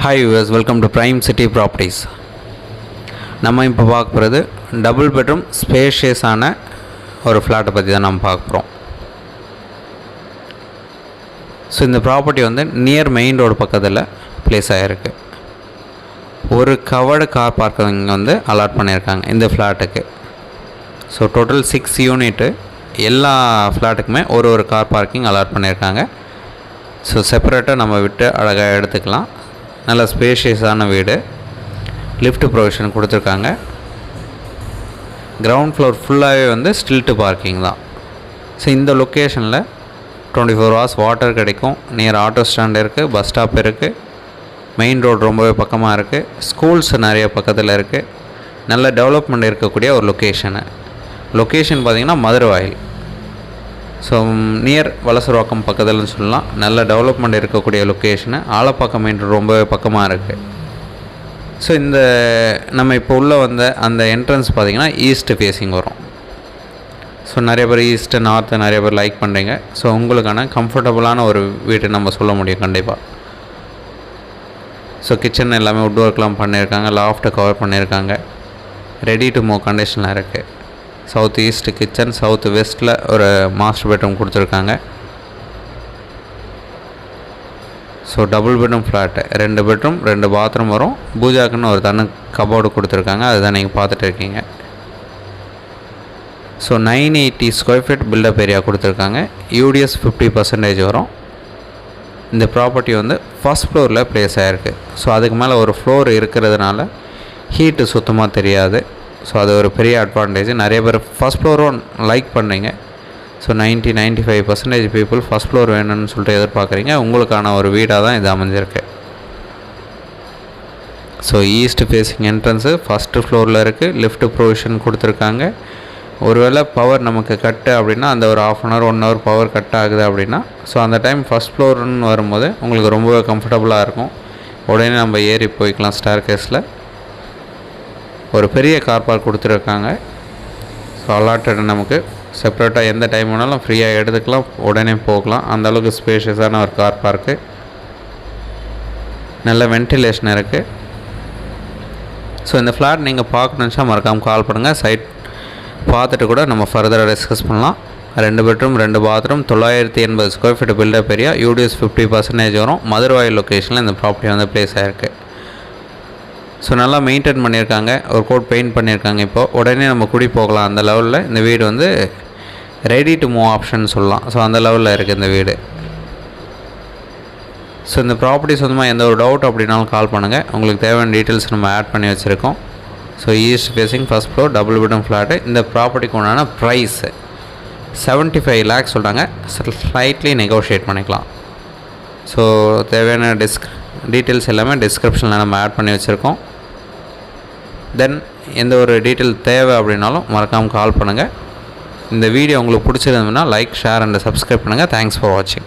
Hi viewers, welcome to prime city properties. நம்ம இப்போ பார்க்க போகிறது டபுள் பெட்ரூம் ஸ்பேஷியஸான ஒரு ஃப்ளாட்டை பற்றி தான் நம்ம பார்க்க போகிறோம். ஸோ இந்த ப்ராப்பர்ட்டி வந்து நியர் மெயின் ரோடு பக்கத்தில் ப்ளேஸ் ஆகிருக்கு. ஒரு கவர்டு கார் பார்க்கிங் வந்து அலாட் பண்ணியிருக்காங்க இந்த ஃப்ளாட்டுக்கு. ஸோ டோட்டல் 6 யூனிட்டு, எல்லா ஃப்ளாட்டுக்குமே ஒரு கார் பார்க்கிங் அலாட் பண்ணியிருக்காங்க. ஸோ செப்பரேட்டாக நம்ம விட்டு அழகாக எடுத்துக்கலாம். நல்ல ஸ்பேஷியஸான வீடு, லிஃப்ட் ப்ரொவிஷன் கொடுத்துருக்காங்க. கிரவுண்ட் ஃப்ளோர் ஃபுல்லாகவே வந்து ஸ்டில்ட்டு பார்க்கிங் தான். ஸோ இந்த லொக்கேஷனில் 24 hours வாட்டர் கிடைக்கும். நியர் ஆட்டோ ஸ்டாண்ட் இருக்குது, பஸ் ஸ்டாப் இருக்குது, மெயின் ரோடு ரொம்பவே பக்கமாக இருக்குது, ஸ்கூல்ஸ் நிறைய பக்கத்தில் இருக்குது. நல்ல டெவலப்மெண்ட் இருக்கக்கூடிய ஒரு லொக்கேஷன் பார்த்திங்கன்னா மதுரவாயில். ஸோ நியர் வலசரவாக்கம் பக்கத்தில்னு சொல்லலாம். நல்ல டெவலப்மெண்ட் இருக்கக்கூடிய லொக்கேஷனு. ஆலப்பாக்கம் மெயின் ரோடு ரொம்பவே பக்கமாக இருக்குது. ஸோ இந்த நம்ம இப்போ உள்ளே வந்த அந்த என்ட்ரன்ஸ் பார்த்திங்கன்னா ஈஸ்ட் ஃபேஸிங் வரும். ஸோ நிறைய பேர் ஈஸ்ட்டு நார்த்து நிறைய பேர் லைக் பண்ணுறீங்க. ஸோ உங்களுக்கான கம்ஃபர்டபுளான ஒரு வீட்டை நம்ம சொல்ல முடியும் கண்டிப்பாக. ஸோ கிச்சன் எல்லாமே வுட் ஒர்க்லாம் பண்ணியிருக்காங்க, லாஃப்ட்டை கவர் பண்ணியிருக்காங்க, ரெடி டு மூவ் கண்டிஷனில் இருக்குது. சவுத் ஈஸ்ட் கிச்சன், சவுத் வெஸ்ட்டில் ஒரு மாஸ்டர் பெட்ரூம் கொடுத்துருக்காங்க. So double bedroom flat, 2 bedroom 2 bathroom வரும். பூஜாக்குன்னு ஒரு தனி கபோர்டு கொடுத்துருக்காங்க, அதுதான் நீங்கள் பார்த்துட்டு இருக்கீங்க. So 980 square feet buildup area கொடுத்துருக்காங்க. யூடிஎஸ் 50% வரும். இந்த ப்ராப்பர்ட்டி வந்து ஃபஸ்ட் ஃப்ளோரில் ப்ளேஸ் ஆகிருக்கு. ஸோ அதுக்கு மேலே ஒரு ஃப்ளோர் இருக்கிறதுனால ஹீட்டு சுத்தமாக தெரியாது. ஸோ அது ஒரு பெரிய அட்வான்டேஜ். நிறைய பேர் ஃபஸ்ட் ஃப்ளோரும் லைக் பண்ணுறீங்க. ஸோ 90-95% பீப்புள் ஃபஸ்ட் ஃப்ளோர் வேணும்னு சொல்லிட்டு எதிர்பார்க்குறீங்க. உங்களுக்கான ஒரு வீடாக தான் இது அமைஞ்சிருக்கு. So east facing entrance first ஃப்ளோரில் இருக்குது. லிஃப்ட் ப்ரொவிஷன் கொடுத்துருக்காங்க. ஒருவேளை பவர் நமக்கு கட்டு அப்படின்னா, அந்த ஒரு 1/2 hour 1 hour பவர் கட் ஆகுது அப்படின்னா, ஸோ அந்த டைம் ஃபஸ்ட் ஃப்ளோர்னு வரும்போது உங்களுக்கு ரொம்பவே கம்ஃபர்டபுளாக இருக்கும். உடனே நம்ம ஏறி போய்க்கலாம். ஸ்டார் கேஸில் ஒரு பெரிய கார் பார்க் கொடுத்துருக்காங்க. ஸோ அலாட்டட் நமக்கு செப்பரேட்டாக எந்த டைம் வேணாலும் ஃப்ரீயாக எடுத்துக்கலாம், உடனே போகலாம். அந்தளவுக்கு ஸ்பேஷியஸான ஒரு கார் பார்க்கு. நல்ல வென்டிலேஷன் இருக்குது. ஸோ இந்த ஃப்ளாட் நீங்கள் பார்க்கணுச்சா மறக்காமல் கால் பண்ணுங்கள். சைட் பார்த்துட்டு கூட நம்ம ஃபர்தராக டிஸ்கஸ் பண்ணலாம். 2 bedroom 2 bathroom, 980 square feet buildup area, UDS 50% வரும். மதுரவாயில் லொக்கேஷனில் இந்த ப்ராப்பர்ட்டி வந்து ப்ளேஸ் ஆகிருக்கு. ஸோ நல்லா மெயின்டைன் பண்ணியிருக்காங்க. ஒரு கோட் பெயிண்ட் பண்ணியிருக்காங்க. இப்போது உடனே நம்ம குடி போகலாம். அந்த லெவலில் இந்த வீடு வந்து ரெடி டு மூவ் ஆப்ஷன் சொல்லலாம். ஸோ அந்த லெவலில் இருக்குது இந்த வீடு. ஸோ இந்த ப்ராப்பர்ட்டி சொந்தமாக எந்த ஒரு டவுட் அப்படின்னாலும் கால் பண்ணுங்கள். உங்களுக்கு தேவையான டீட்டெயில்ஸ் நம்ம ஆட் பண்ணி வச்சுருக்கோம். So east facing first floor double bedroom flat. இந்த ப்ராப்பர்ட்டிக்கு உண்டான ப்ரைஸ் 75 lakhs சொல்கிறாங்க. ஸ்லைட்லி நெகோஷியேட் பண்ணிக்கலாம். ஸோ தேவையான டீட்டெயில்ஸ் எல்லாமே டிஸ்கிரிப்ஷனில் நம்ம ஆட் பண்ணி வச்சுருக்கோம். தென் எந்த ஒரு டீட்டெயில் தேவை அப்படின்னாலும் மறக்காமல் கால் பண்ணுங்கள். இந்த வீடியோ உங்களுக்கு பிடிச்சிருந்ததுன்னா லைக், ஷேர் அண்ட் சப்ஸ்கிரைப் பண்ணுங்கள். தேங்க்ஸ் ஃபார் வாட்சிங்.